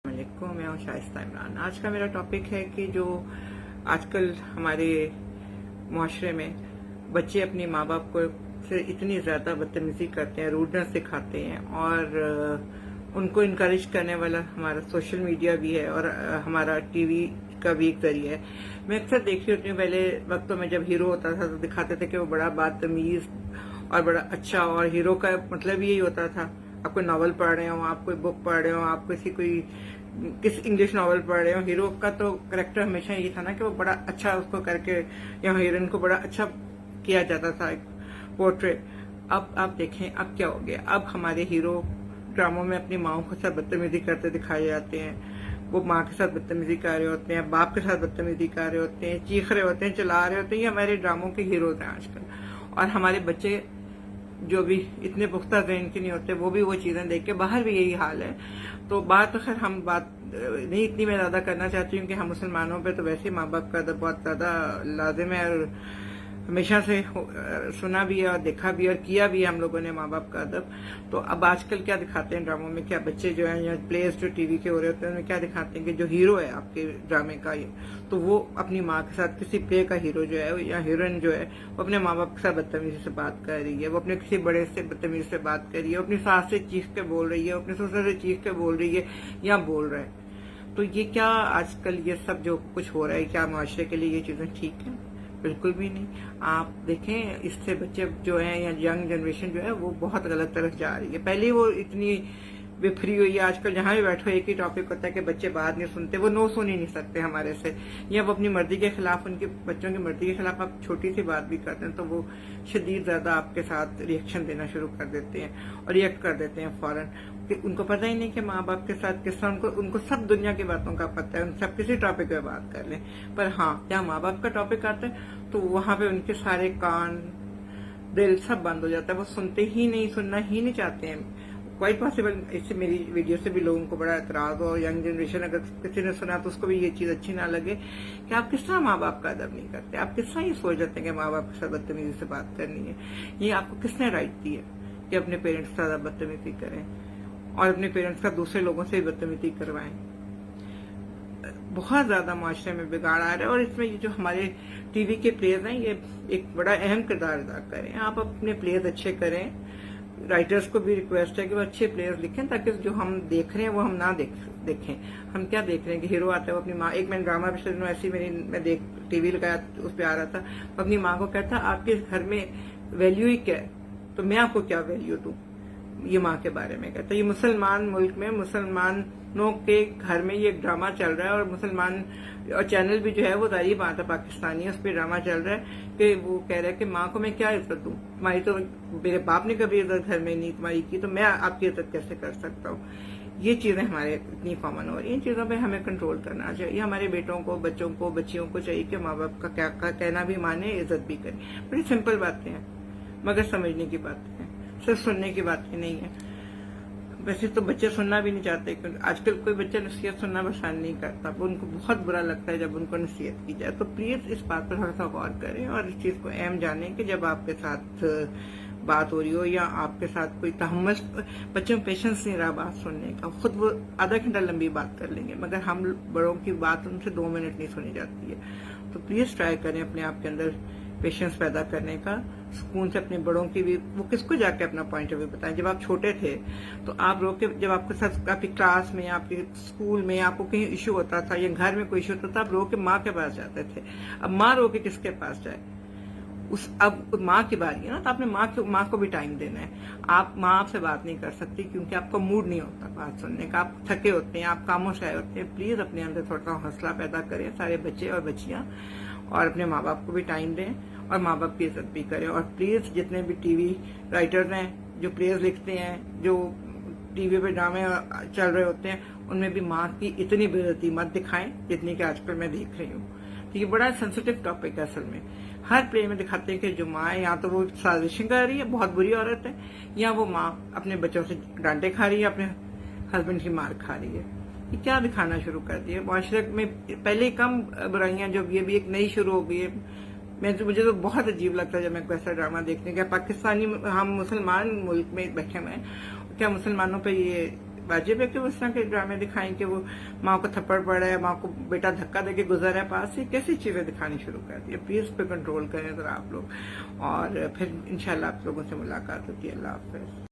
वालेकुम, मैं हूँ शाइस्ता इमरान। आज का मेरा टॉपिक है कि जो आजकल हमारे मुआशरे में बच्चे अपने माँ बाप को से इतनी ज़्यादा बदतमीजी करते हैं, रूडनेस दिखाते हैं और उनको इनकरेज करने वाला हमारा सोशल मीडिया भी है और हमारा टीवी का भी एक जरिया है। मैं अक्सर देख रही होती हूँ, पहले वक्तों में जब हीरो होता था तो दिखाते थे कि वो बड़ा बदतमीज और बड़ा अच्छा, और हीरो का मतलब यही होता था आप कोई नावल पढ़ रहे हो, आप कोई बुक पढ़ रहे हो, आप किस इंग्लिश नावल पढ़ रहे हो, हीरो का तो करेक्टर हमेशा यही था ना कि वो बड़ा अच्छा उसको करके या हीरोइन को बड़ा अच्छा किया जाता था एक पोर्ट्रेट। अब आप देखें अब क्या हो गया, अब हमारे हीरो ड्रामों में अपनी माओ के साथ बदतमीजी करते दिखाए जाते हैं। वो माँ के साथ बदतमीजी कर रहे होते हैं, बाप के साथ बदतमीजी कर रहे होते हैं, चीख रहे होते हैं, चिल्ला रहे होते हैं। ये हमारे ड्रामों के हीरोज हैं आजकल। और हमारे बच्चे जो भी इतने पुख्ता ज़हन के नहीं होते, वो भी वो चीज़ें देख के, बाहर भी यही हाल है। तो बात तो खैर हम बात नहीं इतनी मैं ज़्यादा करना चाहती हूँ कि हम मुसलमानों पे तो वैसे ही माँ बाप का अदब बहुत ज़्यादा लाजिम है और हमेशा से सुना भी है और देखा भी और किया भी है हम लोगों ने माँ बाप का अदब। तो अब आजकल क्या दिखाते हैं ड्रामों में, क्या बच्चे जो है या प्लेयर्स जो टीवी के हो रहे होते हैं उनमें क्या दिखाते हैं कि जो हीरो है आपके ड्रामे का तो वो अपनी माँ के साथ, किसी प्ले का हीरो जो है या हीरोइन जो है वो अपने माँ बाप के साथ बदतमीजी से बात कर रही है, वो अपने किसी बड़े से बदतमीजी से बात कर रही है, वो अपनी सास से चीख के बोल रही है, वो अपने ससुर से चीख के बोल रही है या बोल रहा है। तो ये क्या आजकल ये सब जो कुछ हो रहा है, क्या माशरे के लिए ये चीजें ठीक है? बिल्कुल भी नहीं। आप देखें इससे बच्चे जो हैं या यंग जनरेशन जो है वो बहुत गलत तरफ जा रही है। पहले वो इतनी बिखरी हुई है, आजकल जहां भी बैठो एक ही टॉपिक होता है कि बच्चे बात नहीं सुनते, वो नो सुन ही नहीं सकते हमारे से, या वो अपनी मर्जी के खिलाफ, उनके बच्चों की मर्जी के खिलाफ आप छोटी सी बात भी करते हैं तो वो शदीद ज्यादा आपके साथ रिएक्शन देना शुरू कर देते हैं और रिएक्ट कर देते हैं फौरन। कि उनको पता ही नहीं कि माँ बाप के साथ किस तरह, उनको सब दुनिया की बातों का पता है, उन सब किसी टॉपिक पे बात कर लें। पर हाँ, जहाँ माँ बाप का टॉपिक आता है तो वहां पे उनके सारे कान दिल सब बंद हो जाता है, वो सुनते ही नहीं, सुनना ही नहीं चाहते हैं। क्वाइट पॉसिबल इससे मेरी वीडियो से भी लोगों को बड़ा एतराज हो, यंग जनरेशन अगर किसी ने सुना तो उसको भी ये चीज अच्छी ना लगे कि आप किस तरह माँ बाप का अदब नहीं करते, आप किस तरह ये सोच जाते हैं कि माँ बाप के साथ बदतमीजी से बात करनी है। ये आपको किसने राइट दी है कि अपने पेरेंट्स के साथ बदतमीजी करें और अपने पेरेंट्स का दूसरे लोगों से भी बदतमीजी करवाएं? बहुत ज्यादा माशरे में बिगाड़ आ रहा है और इसमें ये जो हमारे टीवी के प्लेयर्स हैं ये एक बड़ा अहम किरदार अदा करें। आप अपने प्लेयर्स अच्छे करें, राइटर्स को भी रिक्वेस्ट है कि वो अच्छे प्लेयर्स लिखें ताकि जो हम देख रहे हैं वो हम ना देखें। हम क्या देख रहे हैं कि हीरो आता है वो अपनी माँ, एक मैंने ड्रामा पिछले दिनों ऐसी मैं टीवी लगाया उस पर आ रहा था, वो अपनी माँ को कहता आपके घर में वैल्यू ही क्या है, तो मैं आपको क्या वैल्यू दूं, ये माँ के बारे में कहता है। ये मुसलमान मुल्क में मुसलमानों के घर में ये ड्रामा चल रहा है और मुसलमान और चैनल भी जो है वो जारी बात है पाकिस्तानी है, उस पर ड्रामा चल रहा है कि वो कह रहा है कि माँ को मैं क्या इज्जत दूं, तुम्हारी तो मेरे बाप ने कभी इज्जत घर में नहीं तुम्हारी की, तो मैं आपकी इज्जत कैसे कर सकता हूँ। ये चीजें हमारे इतनी कॉमन हो रही है, इन चीजों पे हमें कंट्रोल करना चाहिए। हमारे बेटों को, बच्चों को, बच्चियों को चाहिए कि माँ बाप का क्या कहना भी माने, इज्जत भी करें। बड़ी सिंपल बातें हैं मगर समझने की बातें हैं, सिर्फ सुनने की बातें नहीं है। वैसे तो बच्चे सुनना भी नहीं चाहते क्योंकि आजकल कोई बच्चा नसीहत सुनना पसंद नहीं करता, वो उनको बहुत बुरा लगता है जब उनको नसीहत की जाए। तो प्लीज इस बात पर थोड़ा सा गौर करें और इस चीज को अहम जानें कि जब आपके साथ बात हो रही हो या आपके साथ कोई तहम्मुल, बच्चों में पेशेंस नहीं रहा बात सुनने का, खुद वो आधा घंटा लंबी बात कर लेंगे मगर हम बड़ों की बात उनसे 2 मिनट नहीं सुनी जाती है। तो प्लीज ट्राई करें अपने आप के अंदर पेशेंस पैदा करने का, सुकून से अपने बड़ों की भी, वो किसको जाके अपना पॉइंट ऑफ व्यू बताएं। जब आप छोटे थे तो आप रो के, जब आपके साथ आपकी क्लास में, आपके स्कूल में आपको कहीं इश्यू होता था या घर में कोई इश्यू होता था, आप रो के माँ के पास जाते थे। अब माँ रो के किसके पास जाए? अब माँ की बारी है ना, तो आपने माँ को भी टाइम देना है। आप माँ आपसे बात नहीं कर सकती क्योंकि आपका मूड नहीं होता बात सुनने का, आप थके होते हैं, आप कामों से आए होते हैं। प्लीज अपने अंदर थोड़ा सा हौसला पैदा करें सारे बच्चे और बच्चियां, और अपने माँ बाप को भी टाइम दें और माँ बाप की इज्जत भी करें। और प्लीज जितने भी टीवी राइटर्स हैं, जो प्लेयर्स लिखते हैं, जो टीवी पे ड्रामे चल रहे होते हैं, उनमें भी माँ की इतनी बेइज्जती मत दिखाएं जितनी कि आजकल मैं देख रही हूँ। तो ये बड़ा सेंसिटिव टॉपिक है असल में। हर प्ले में दिखाते हैं कि जो माँ है या तो वो साजिशें कर रही है, बहुत बुरी औरत है, या वो माँ अपने बच्चों से डांटे खा रही है, अपने हस्बैंड की मार खा रही है। ये क्या दिखाना शुरू कर दिया माशरे में? पहले कम बुराइयां जो ये भी एक नई शुरू हो गई है। मुझे तो बहुत अजीब लगता है जब मैं वैसा ड्रामा देखने का। पाकिस्तानी, हम मुसलमान मुल्क में बैठे हुए हैं, क्या मुसलमानों पे ये वाजिब है कि वो इस तरह के ड्रामे दिखाएं कि वो माँ को थप्पड़ पड़ रहा है, माँ को बेटा धक्का देके गुजर रहा है पास से, कैसी चीजें दिखानी शुरू कर दी है। प्लीज इस पे कंट्रोल करें जरा आप लोग, और फिर इंशाल्लाह आप लोगों से मुलाकात होती है। अल्लाह हाफिज।